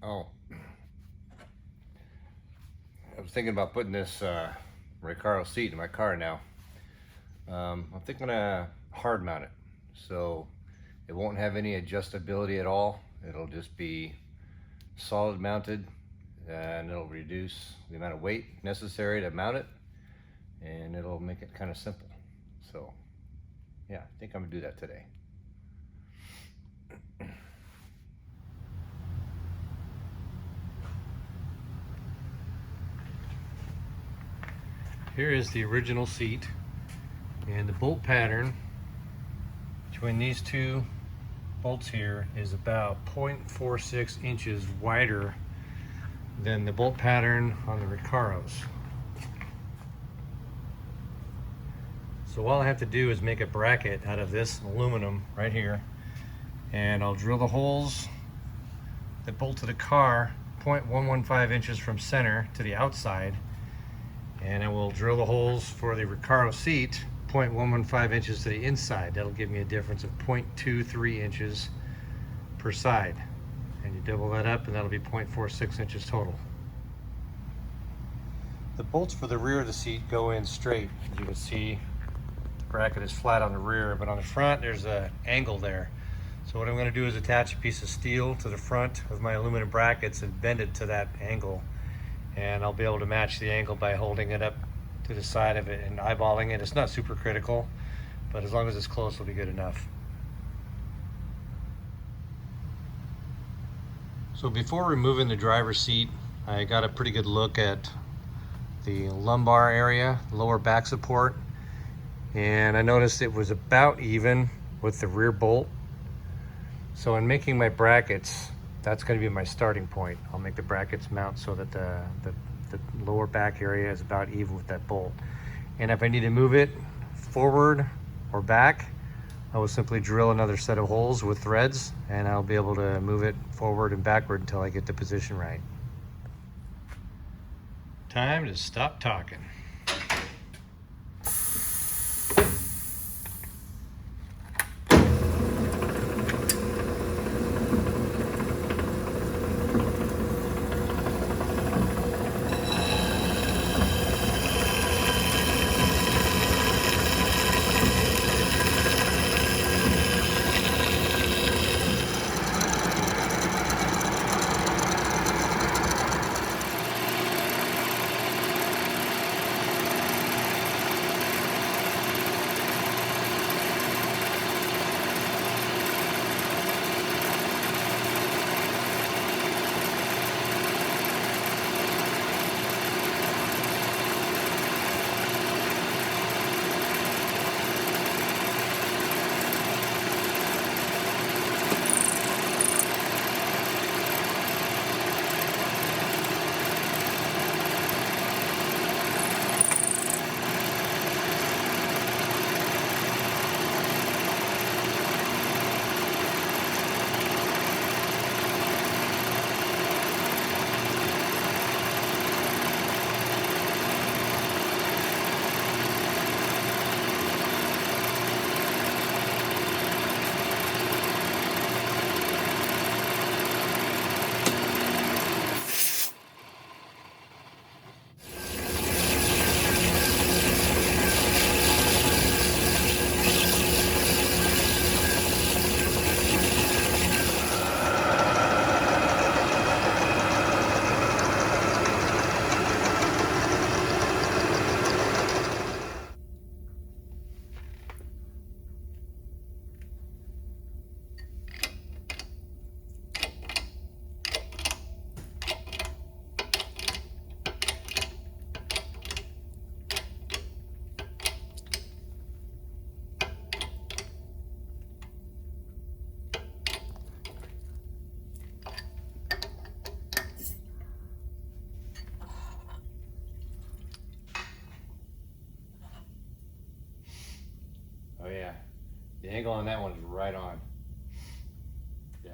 Oh, I was thinking about putting this Recaro seat in my car now. I'm thinking to hard mount it, so it won't have any adjustability at all. It'll just be solid mounted, and it'll reduce the amount of weight necessary to mount it, and it'll make it kind of simple. So yeah, I think I'm gonna do that today. Here is the original seat, and the bolt pattern between these two bolts here is about 0.46 inches wider than the bolt pattern on the Recaros. So all I have to do is make a bracket out of this aluminum right here, and I'll drill the holes that bolt to the car 0.115 inches from center to the outside, and I will drill the holes for the Recaro seat 0.115 inches to the inside. That'll give me a difference of 0.23 inches per side, and you double that up and that'll be 0.46 inches total. The bolts for the rear of the seat go in straight. As you can see, the bracket is flat on the rear, but on the front there's an angle there. So what I'm going to do is attach a piece of steel to the front of my aluminum brackets and bend it to that angle, and I'll be able to match the angle by holding it up to the side of it and eyeballing it. It's not super critical, but as long as it's close, it'll be good enough. So before removing the driver's seat, I got a pretty good look at the lumbar area, lower back support, and I noticed it was about even with the rear bolt. So in making my brackets, that's going to be my starting point. I'll make the brackets mount so that the lower back area is about even with that bolt. And if I need to move it forward or back, I will simply drill another set of holes with threads, and I'll be able to move it forward and backward until I get the position right. Time to stop talking. Oh yeah, the angle on that one is right on. Yeah.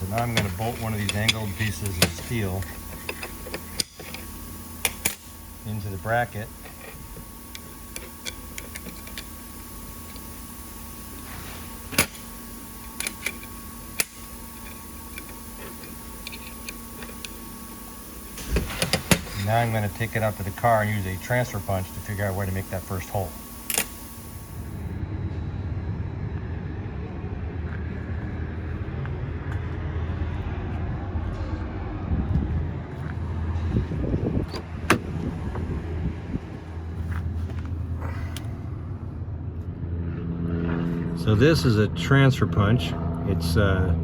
now I'm going to bolt one of these angled pieces of steel into the bracket. Now I'm going to take it out to the car and use a transfer punch to figure out where to make that first hole. So this is a transfer punch. It's a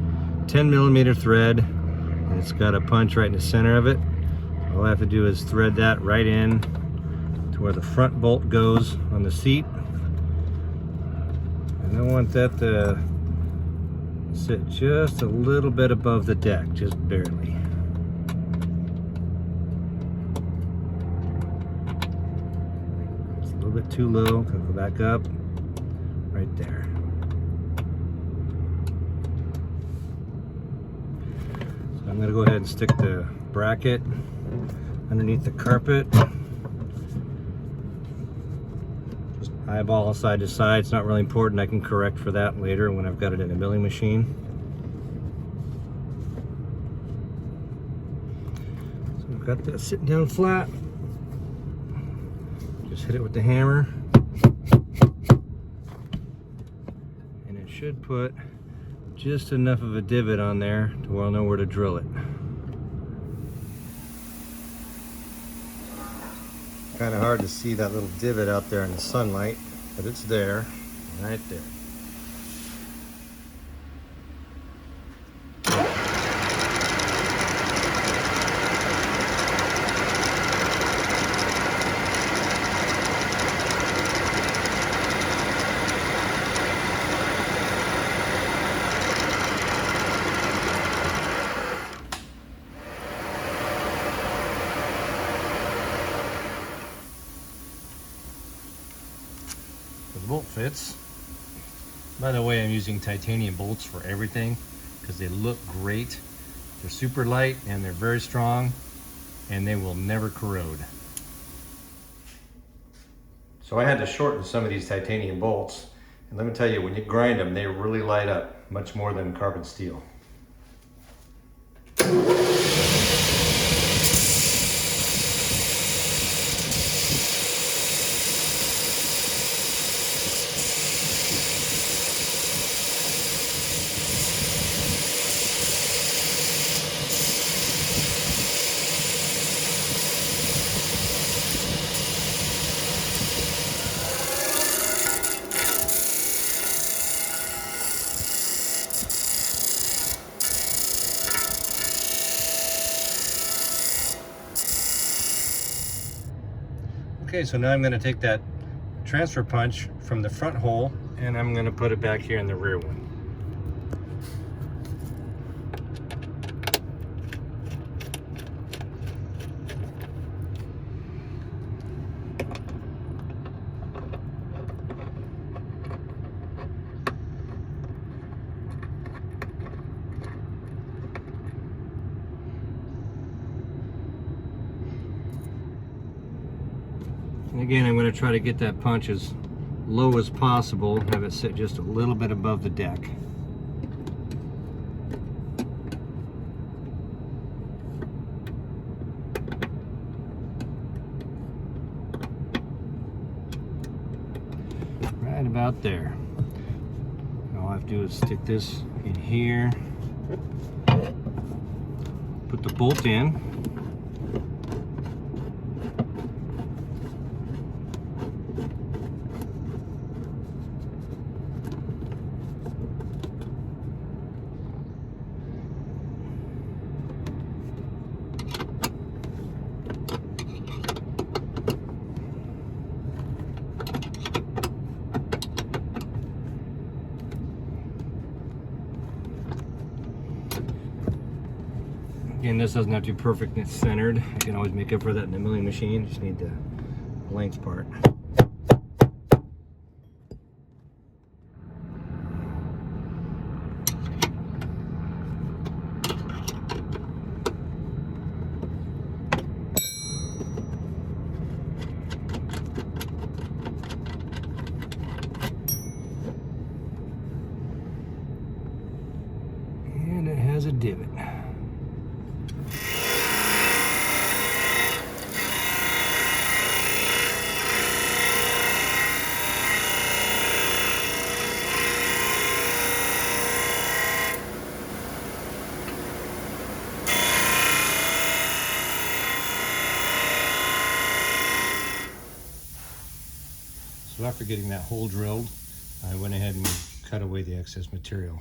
10mm thread, and it's got a punch right in the center of it. All I have to do is thread that right in to where the front bolt goes on the seat. And I want that to sit just a little bit above the deck, just barely. It's a little bit too low, go back up, right there. So I'm gonna go ahead and stick the bracket underneath the carpet. Just eyeball side to side. It's not really important. I can correct for that later when I've got it in a milling machine. So I've got that sitting down flat. Just hit it with the hammer. And it should put just enough of a divot on there to where I'll know where to drill it. Kind of hard to see that little divot out there in the sunlight, but it's there, right there. The bolt fits. By the way, I'm using titanium bolts for everything because they look great. They're super light and they're very strong and they will never corrode. So I had to shorten some of these titanium bolts, and let me tell you, when you grind them, they really light up much more than carbon steel. Okay, so now I'm going to take that transfer punch from the front hole and I'm going to put it back here in the rear one. And again, I'm going to try to get that punch as low as possible, have it sit just a little bit above the deck. Right about there. All I have to do is stick this in here, put the bolt in. Again, this doesn't have to be perfect and it's centered. I can always make up for that in the milling machine. Just need the length part. So after getting that hole drilled, I went ahead and cut away the excess material.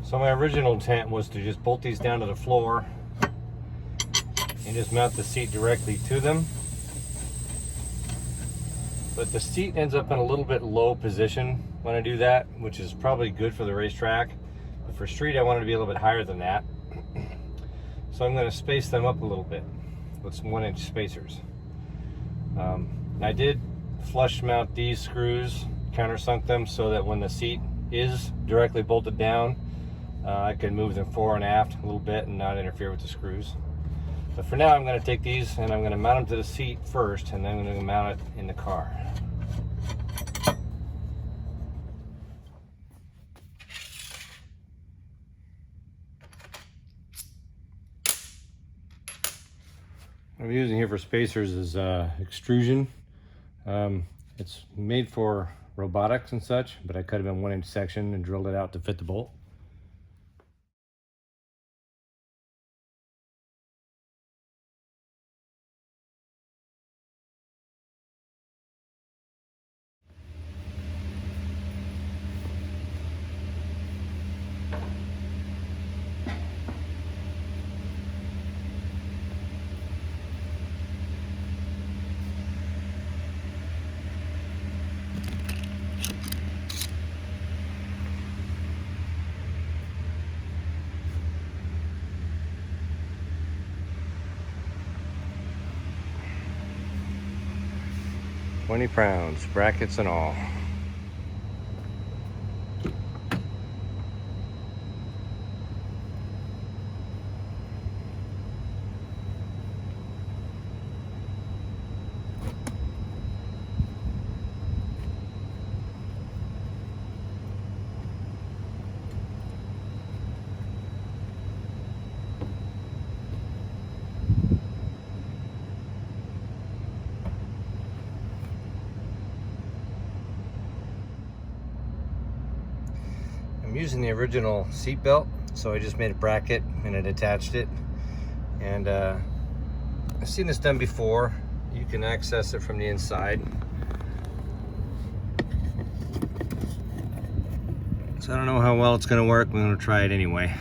So my original intent was to just bolt these down to the floor and just mount the seat directly to them. But the seat ends up in a little bit low position when I do that, which is probably good for the racetrack. But for street, I wanted to be a little bit higher than that. So I'm going to space them up a little bit with some 1-inch spacers. And I did flush mount these screws, countersunk them so that when the seat is directly bolted down, I can move them fore and aft a little bit and not interfere with the screws. But for now, I'm going to take these and I'm going to mount them to the seat first, and then I'm going to mount it in the car. What I'm using here for spacers is extrusion. It's made for robotics and such, but I cut them in 1-inch section and drilled it out to fit the bolt. £20, brackets and all. I'm using the original seat belt, so I just made a bracket and it attached it. And I've seen this done before. You can access it from the inside. So I don't know how well it's going to work. I'm going to try it anyway.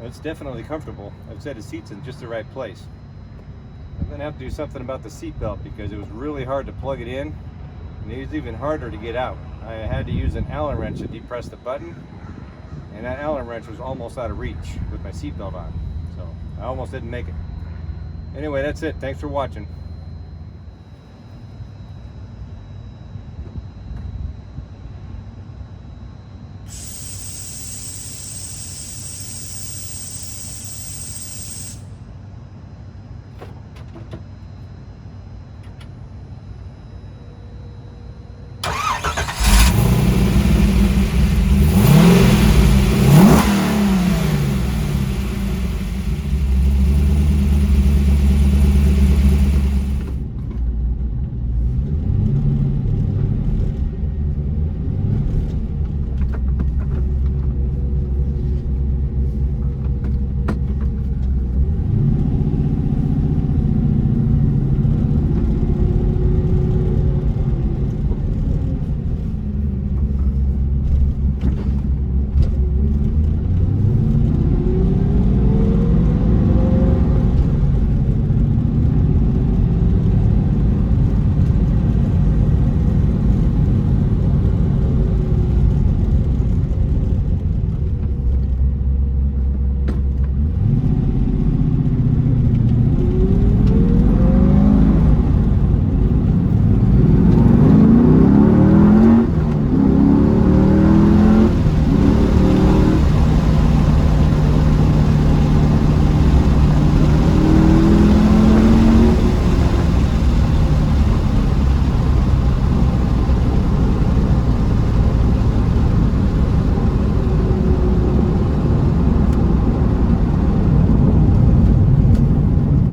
It's definitely comfortable. I've said the seat's in just the right place. I'm gonna have to do something about the seat belt because it was really hard to plug it in, and it was even harder to get out. I had to use an Allen wrench to depress the button, and that Allen wrench was almost out of reach with my seat belt on. So I almost didn't make it. Anyway, that's it. Thanks for watching.